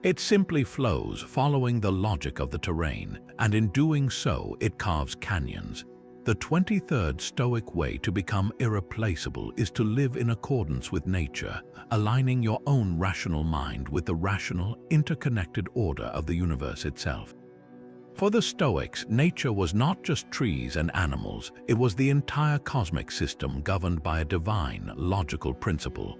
It simply flows, following the logic of the terrain, and in doing so, it carves canyons. The 23rd Stoic way to become irreplaceable is to live in accordance with nature, aligning your own rational mind with the rational, interconnected order of the universe itself. For the Stoics, nature was not just trees and animals, it was the entire cosmic system governed by a divine, logical principle.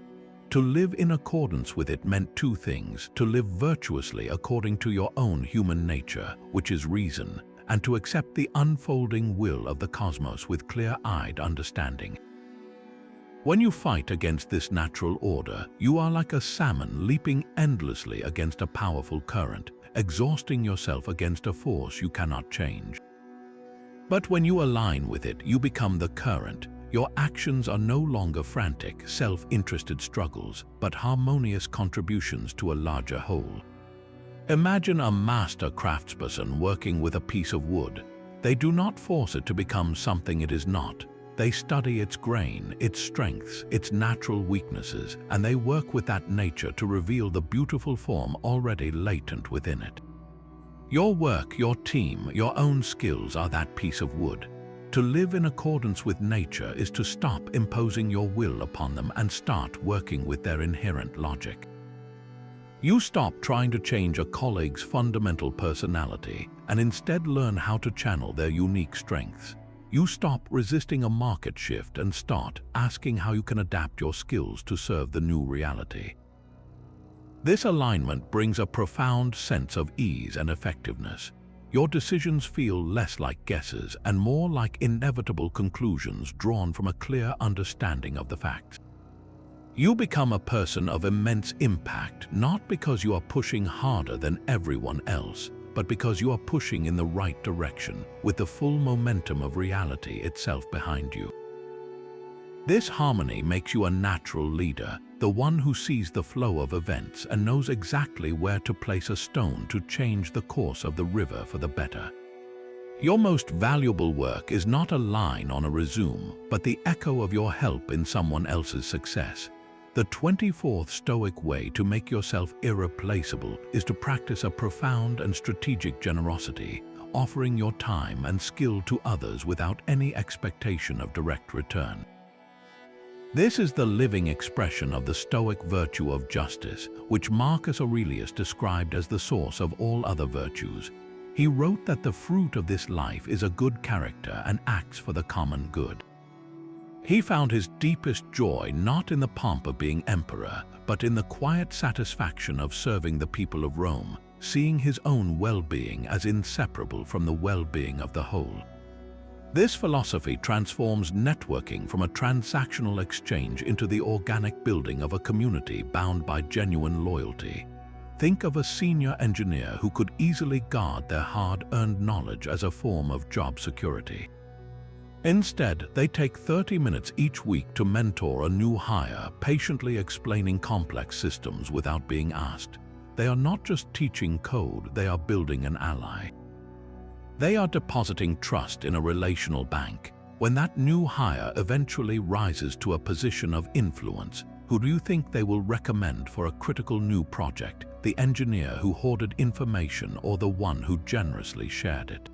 To live in accordance with it meant 2 things: to live virtuously according to your own human nature, which is reason, and to accept the unfolding will of the cosmos with clear-eyed understanding. When you fight against this natural order, you are like a salmon leaping endlessly against a powerful current, exhausting yourself against a force you cannot change. But when you align with it, you become the current. Your actions are no longer frantic, self-interested struggles, but harmonious contributions to a larger whole. Imagine a master craftsperson working with a piece of wood. They do not force it to become something it is not. They study its grain, its strengths, its natural weaknesses, and they work with that nature to reveal the beautiful form already latent within it. Your work, your team, your own skills are that piece of wood. To live in accordance with nature is to stop imposing your will upon them and start working with their inherent logic. You stop trying to change a colleague's fundamental personality and instead learn how to channel their unique strengths. You stop resisting a market shift and start asking how you can adapt your skills to serve the new reality. This alignment brings a profound sense of ease and effectiveness. Your decisions feel less like guesses and more like inevitable conclusions drawn from a clear understanding of the facts. You become a person of immense impact, not because you are pushing harder than everyone else, but because you are pushing in the right direction, with the full momentum of reality itself behind you. This harmony makes you a natural leader, the one who sees the flow of events and knows exactly where to place a stone to change the course of the river for the better. Your most valuable work is not a line on a resume, but the echo of your help in someone else's success. The 24th Stoic way to make yourself irreplaceable is to practice a profound and strategic generosity, offering your time and skill to others without any expectation of direct return. This is the living expression of the Stoic virtue of justice, which Marcus Aurelius described as the source of all other virtues. He wrote that the fruit of this life is a good character and acts for the common good. He found his deepest joy not in the pomp of being emperor, but in the quiet satisfaction of serving the people of Rome, seeing his own well-being as inseparable from the well-being of the whole. This philosophy transforms networking from a transactional exchange into the organic building of a community bound by genuine loyalty. Think of a senior engineer who could easily guard their hard-earned knowledge as a form of job security. Instead, they take 30 minutes each week to mentor a new hire, patiently explaining complex systems without being asked. They are not just teaching code, they are building an ally. They are depositing trust in a relational bank. When that new hire eventually rises to a position of influence, who do you think they will recommend for a critical new project? The engineer who hoarded information or the one who generously shared it?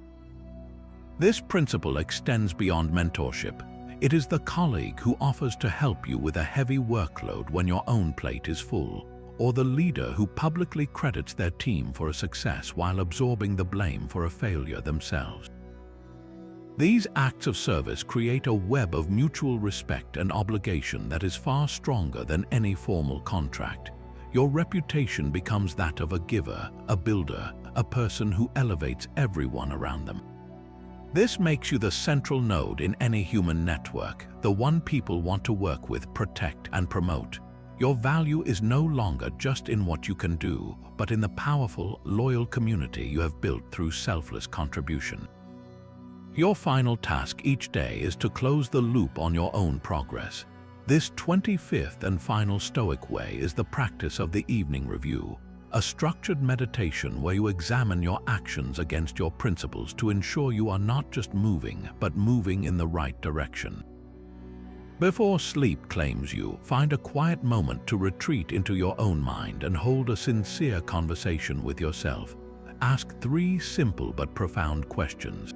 This principle extends beyond mentorship. It is the colleague who offers to help you with a heavy workload when your own plate is full, or the leader who publicly credits their team for a success while absorbing the blame for a failure themselves. These acts of service create a web of mutual respect and obligation that is far stronger than any formal contract. Your reputation becomes that of a giver, a builder, a person who elevates everyone around them. This makes you the central node in any human network, the one people want to work with, protect, and promote. Your value is no longer just in what you can do, but in the powerful, loyal community you have built through selfless contribution. Your final task each day is to close the loop on your own progress. This 25th and final Stoic way is the practice of the evening review, a structured meditation where you examine your actions against your principles to ensure you are not just moving, but moving in the right direction. Before sleep claims you, find a quiet moment to retreat into your own mind and hold a sincere conversation with yourself. Ask 3 simple but profound questions.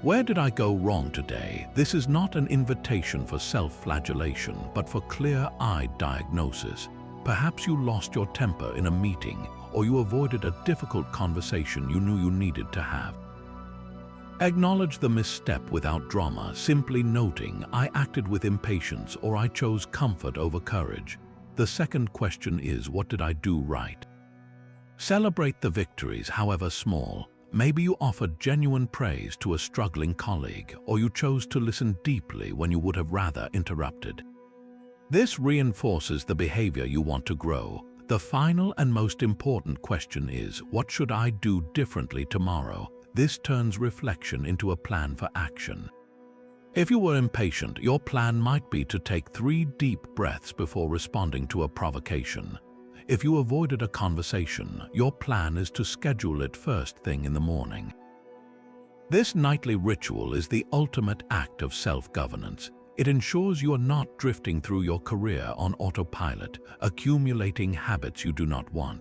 Where did I go wrong today? This is not an invitation for self-flagellation, but for clear-eyed diagnosis. Perhaps you lost your temper in a meeting, or you avoided a difficult conversation you knew you needed to have. Acknowledge the misstep without drama, simply noting, I acted with impatience or I chose comfort over courage. The second question is, what did I do right? Celebrate the victories, however small. Maybe you offered genuine praise to a struggling colleague, or you chose to listen deeply when you would have rather interrupted. This reinforces the behavior you want to grow. The final and most important question is, what should I do differently tomorrow? This turns reflection into a plan for action. If you were impatient, your plan might be to take 3 deep breaths before responding to a provocation. If you avoided a conversation, your plan is to schedule it first thing in the morning. This nightly ritual is the ultimate act of self-governance. It ensures you are not drifting through your career on autopilot, accumulating habits you do not want.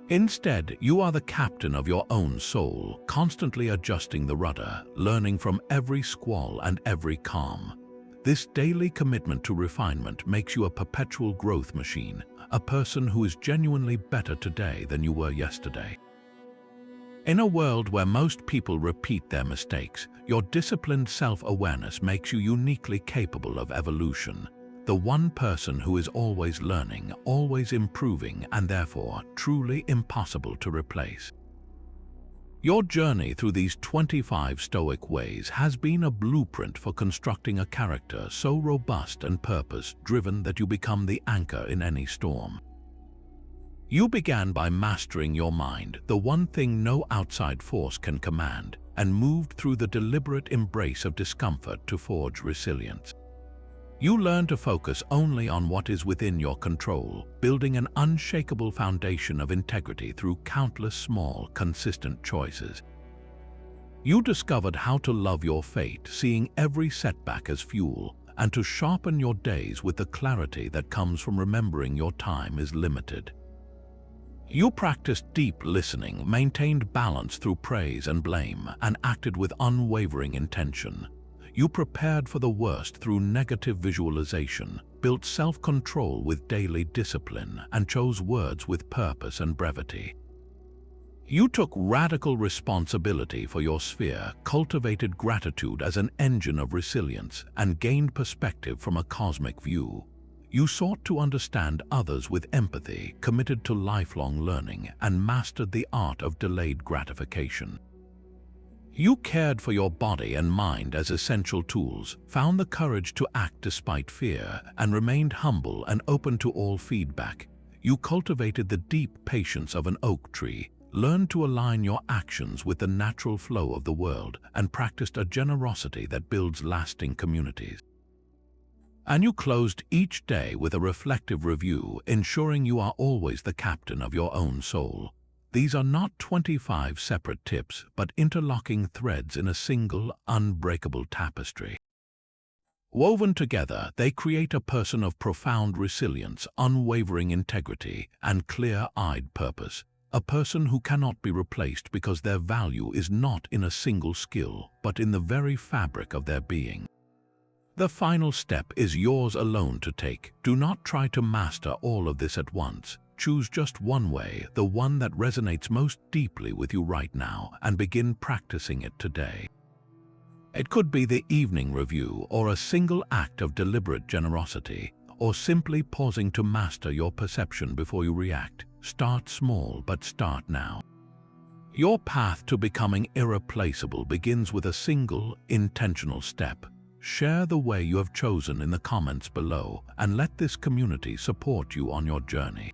Instead, you are the captain of your own soul, constantly adjusting the rudder, learning from every squall and every calm. This daily commitment to refinement makes you a perpetual growth machine, a person who is genuinely better today than you were yesterday. In a world where most people repeat their mistakes, your disciplined self-awareness makes you uniquely capable of evolution. The one person who is always learning, always improving, and therefore truly impossible to replace. Your journey through these 25 Stoic ways has been a blueprint for constructing a character so robust and purpose-driven that you become the anchor in any storm. You began by mastering your mind, the one thing no outside force can command, and moved through the deliberate embrace of discomfort to forge resilience. You learn to focus only on what is within your control, building an unshakable foundation of integrity through countless small, consistent choices. You discovered how to love your fate, seeing every setback as fuel, and to sharpen your days with the clarity that comes from remembering your time is limited. You practiced deep listening, maintained balance through praise and blame, and acted with unwavering intention. You prepared for the worst through negative visualization, built self-control with daily discipline, and chose words with purpose and brevity. You took radical responsibility for your sphere, cultivated gratitude as an engine of resilience, and gained perspective from a cosmic view. You sought to understand others with empathy, committed to lifelong learning, and mastered the art of delayed gratification. You cared for your body and mind as essential tools, found the courage to act despite fear, and remained humble and open to all feedback. You cultivated the deep patience of an oak tree, learned to align your actions with the natural flow of the world, and practiced a generosity that builds lasting communities. And you closed each day with a reflective review, ensuring you are always the captain of your own soul. These are not 25 separate tips, but interlocking threads in a single, unbreakable tapestry. Woven together, they create a person of profound resilience, unwavering integrity, and clear-eyed purpose. A person who cannot be replaced because their value is not in a single skill, but in the very fabric of their being. The final step is yours alone to take. Do not try to master all of this at once. Choose just one way, the one that resonates most deeply with you right now, and begin practicing it today. It could be the evening review, or a single act of deliberate generosity, or simply pausing to master your perception before you react. Start small, but start now. Your path to becoming irreplaceable begins with a single, intentional step. Share the way you have chosen in the comments below, and let this community support you on your journey.